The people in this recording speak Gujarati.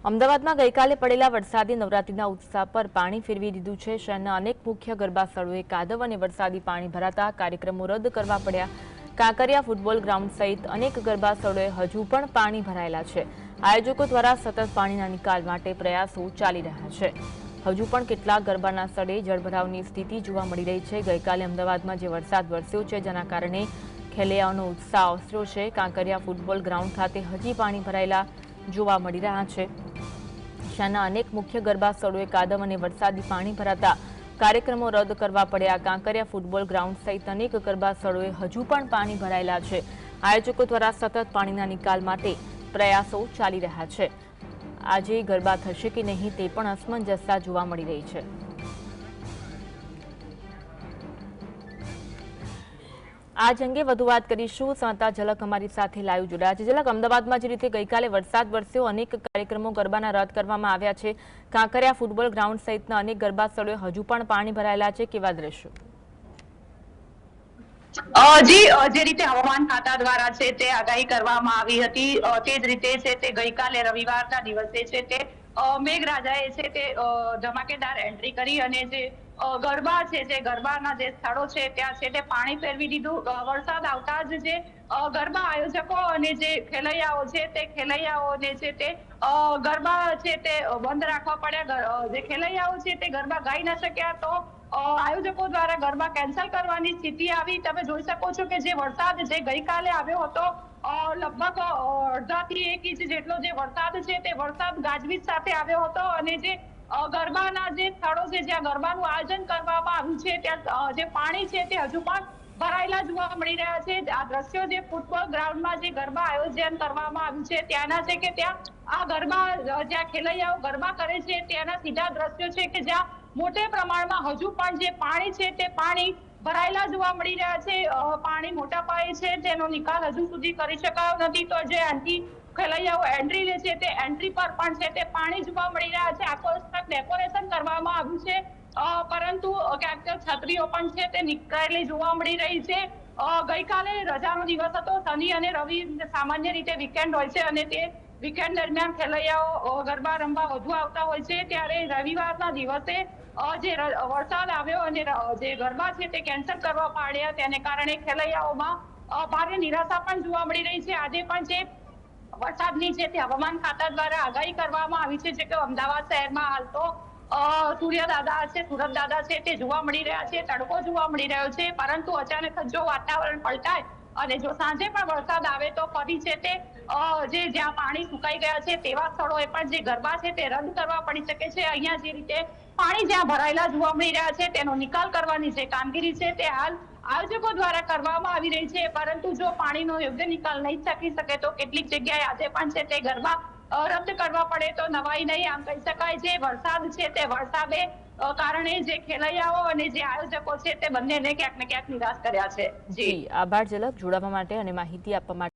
અમદાવાદમાં ગઈકાલે પડેલા વરસાદી નવરાત્રીના ઉત્સાહ પર પાણી ફેરવી દીધું છે। શહેરના અનેક મુખ્ય ગરબા સ્થળોએ કાદવ અને વરસાદી પાણી ભરાતા કાર્યક્રમો રદ કરવા પડ્યા। કાંકરિયા ફૂટબોલ ગ્રાઉન્ડ સહિત અનેક ગરબા સ્થળોએ હજુ પણ પાણી ભરાયેલા છે। આયોજકો દ્વારા સતત પાણીના નિકાલ માટે પ્રયાસો ચાલી રહ્યા છે। હજુ પણ કેટલાક ગરબાના સ્થળે જળભરાવની સ્થિતિ જોવા મળી રહી છે। ગઈકાલે અમદાવાદમાં જે વરસાદ વરસ્યો છે જેના કારણે ખેલૈયાઓનો ઉત્સાહ ઓસર્યો છે। કાંકરિયા ફૂટબોલ ગ્રાઉન્ડ ખાતે હજી પાણી ભરાયેલા જોવા મળી રહ્યા છે। શહેરના અનેક મુખ્ય ગરબા સ્થળોએ કાદવ અને વરસાદી પાણી ભરાતા કાર્યક્રમો રદ કરવા પડ્યા। કાંકરિયા ફૂટબોલ ગ્રાઉન્ડ સહિત અનેક ગરબા સ્થળોએ હજુ પણ પાણી ભરાયેલા છે। આયોજકો દ્વારા સતત પાણીના નિકાલ માટે પ્રયાસો ચાલી રહ્યા છે। આજે ગરબા થશે કે નહીં તે પણ અસમંજસતા જોવા મળી રહી છે। આજ અંગે વધુ વાત કરીશું। સંવાદદાતા ઝલક અમારી સાથે લાઈવ જોડાયા છે। ઝલક, અમદાવાદમાં જે રીતે ગઈકાલે વરસાદ વરસ્યો, અનેક કાર્યક્રમો ગરબાના રદ કરવામાં આવ્યા છે। કાંકરિયા ફૂટબોલ ગ્રાઉન્ડ સહિતના અનેક ગરબા સ્થળોએ હજુ પણ પાણી ભરાયેલા છે, કેવા દ્રશ્યો? જે રીતે હવામાન ખાતા દ્વારા છે તે આગાહી કરવામાં આવી હતી, તે જ રીતે છે તે ગઈકાલે રવિવારના દિવસે છે તે મેઘરાજાએ છે તે ધમાકેદાર એન્ટ્રી કરી અને જે ગરબા છે, જે ગરબાના જે સ્થળો છે ત્યાં છે તે પાણી ફેરવી દીધું। વરસાદ આવતા જ જે ગરબા આયોજકો અને જે ખેલૈયાઓ છે તે ખેલૈયાઓને છે તે ગરબા છે તે બંધ રાખવા પડ્યા। જે ખેલૈયાઓ છે તે ગરબા ગાઈ ન શક્યા તો આયોજકો દ્વારા ગરબા કેન્સલ કરવાની સ્થિતિ આવી। તમે જોઈ શકો છો કે જે વરસાદ જે ગઈકાલે આવ્યો હતો, લગભગ અડધાથી 1 ઇંચ જેટલો જે વરસાદ છે તે વરસાદ ગાજવીજ સાથે આવ્યો હતો અને જે ગરબાના જે સ્થળો છે જ્યાં ગરબાનું આયોજન કરવામાં આવ્યું છે ત્યાં જે પાણી છે તે હજુ પણ ભરાયેલા જોવા મળી રહ્યા છે। આ દ્રશ્યો જે ફૂટબોલ ગ્રાઉન્ડમાં જે ગરબા આયોજન કરવામાં આવ્યું છે ત્યાંના છે કે ત્યાં આ ગરબા જ્યાં ખેલૈયાઓ ગરબા કરે છે ત્યાંના સીધા દ્રશ્યો છે કે જ્યાં મોટે પ્રમાણમાં હજુ પણ જે પાણી છે તે પાણી ભરાયેલા જોવા મળી રહ્યા છે। પાણી મોટા પાયે છે તેનો નિકાલ હજુ સુધી કરી શકાયો નથી। તો જે ખેલૈયાઓ એન્ટ્રી લે છે તે એન્ટ્રી પર પણ છે તે પાણી જોવા મળી રહ્યા છે। આકર્ષક ડેકોરેશન કરવામાં આવ્યું છે, પરંતુ ક્યાંક છત્રીઓ પણ છે તે નીકળેલી જોવા મળી રહી છે। ગઈકાલે રજાનો દિવસ હતો, શનિ અને રવિ સામાન્ય રીતે વીકેન્ડ હોય છે અને તે વીકેન્ડ દરમિયાન ખેલૈયાઓ ગરબા રમવા વધુ આવતા હોય છે, ત્યારે રવિવારના દિવસે જે વરસાદ આવ્યો અને જે ગરબા છે તે કેન્સલ કરવા પાડ્યા તેને કારણે ખેલૈયાઓમાં ભારે નિરાશા પણ જોવા મળી રહી છે। આજે પણ જે વરસાદની છે તે હવામાન ખાતા દ્વારા આગાહી કરવામાં આવી છે કે અમદાવાદ શહેરમાં હાલ તો સૂર્ય દાદા છે, સુરત દાદા છે તે જોવા મળી રહ્યા છે, તડકો જોવા મળી રહ્યો છે, પરંતુ અચાનક જો વાતાવરણ પલટાય અને જો સાંજે પણ વરસાદ આવે તો ફરી છે તે જ્યાં પાણી સુકાઈ ગયા છે તેવા સ્થળોએ પણ જે ગરબા છે તે રદ કરવા પડી શકે છે। અહીંયા જે રીતે પાણી જ્યાં ભરાયેલા જોવા મળી રહ્યા છે તેનો નિકાલ કરવાની જે કામગીરી છે તે હાલ આયોજકો દ્વારા કરવામાં આવી રહી છે, પરંતુ જો પાણીનો યોગ્ય નિકાલ નહીં થઈ શકે તો કેટલીક જગ્યાએ આજે પણ છે તે ગરબા રદ કરવા પડે તો નવાઈ નહીં, આમ કહી શકાય। જે વરસાદ છે તે વરસાદે કારણે જે ખેલૈયાઓ અને જે આયોજકો છે તે બંનેને ક્યાંક ને ક્યાંક નિરાશ કર્યા છે। જી, આભાર ઝલક, જોડાવા માટે અને માહિતી આપવા માટે।